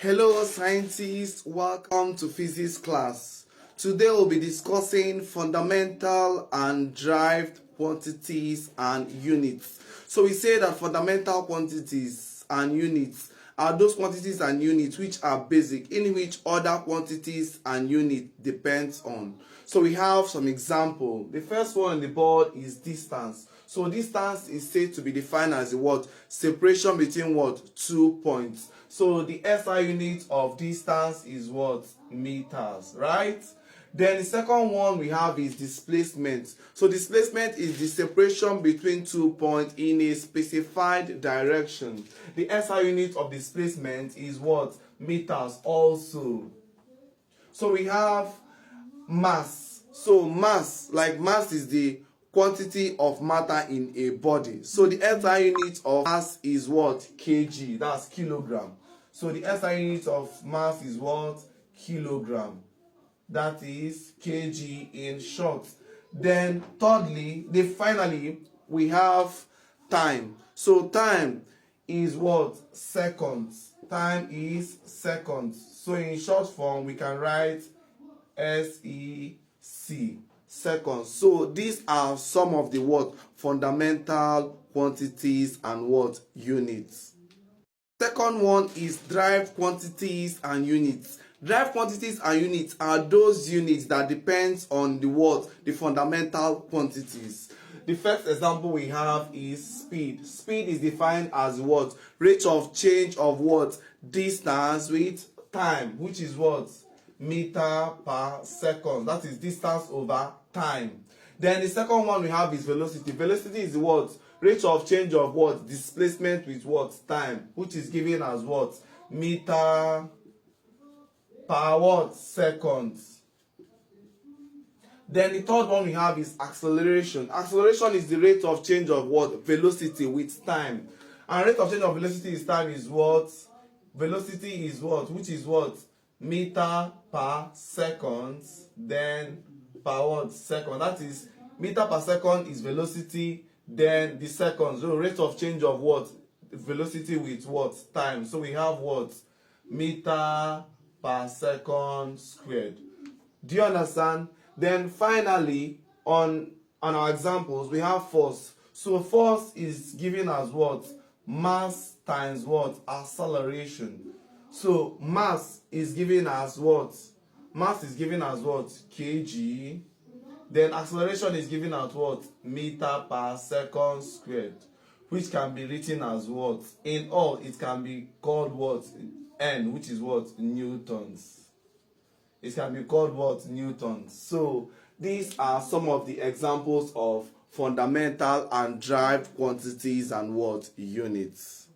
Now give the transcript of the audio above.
Hello scientists, welcome to physics class. Today we'll be discussing fundamental and derived quantities and units. So we say that fundamental quantities and units are those quantities and units which are basic, in which other quantities and units depends on. So we have some example. The first one on the board is distance. So distance is said to be defined as the what? Separation between what? 2 points. So the SI unit of distance is what? Meters, right? Then the second one we have is displacement. So displacement is the separation between 2 points in a specified direction. The SI unit of displacement is what? Meters also. So we have mass. So mass is the quantity of matter in a body. So the SI unit of mass is what? Kg. That's kilogram. So the SI unit of mass is what? Kilogram. That is kg in short. Then thirdly, finally we have time. So time is what? Seconds. Time is seconds. So in short form we can write SEC, seconds. So these are some of the what? Fundamental quantities and what? Units. Second one is derived quantities and units. Derived quantities and units are those units that depends on the what? The fundamental quantities. The first example we have is speed. Speed is defined as what? Rate of change of what? Distance with time, which is what? Meter per second. That is distance over time. Then the second one we have is velocity. Velocity is what? Rate of change of what? Displacement with what? Time, which is given as what? Meter per what? Seconds. Then the third one we have is acceleration. Acceleration is the rate of change of what? Velocity with time. And rate of change of velocity is time is what? Velocity is what? Which is what? Meter per second. Then per what? Second. That is meter per second is velocity. Then the seconds, so rate of change of what? Velocity with what? Time. So we have what? Meter per second squared. Do you understand? Then finally, on our examples, we have force. So force is given as what? Mass times what? Acceleration. So mass is given as what? Mass is given as what? Kg. Then acceleration is given as what? Meter per second squared, which can be written as what? In all, it can be called what? N, which is what? Newtons. It can be called what? Newtons. So these are some of the examples of fundamental and derived quantities and what? Units.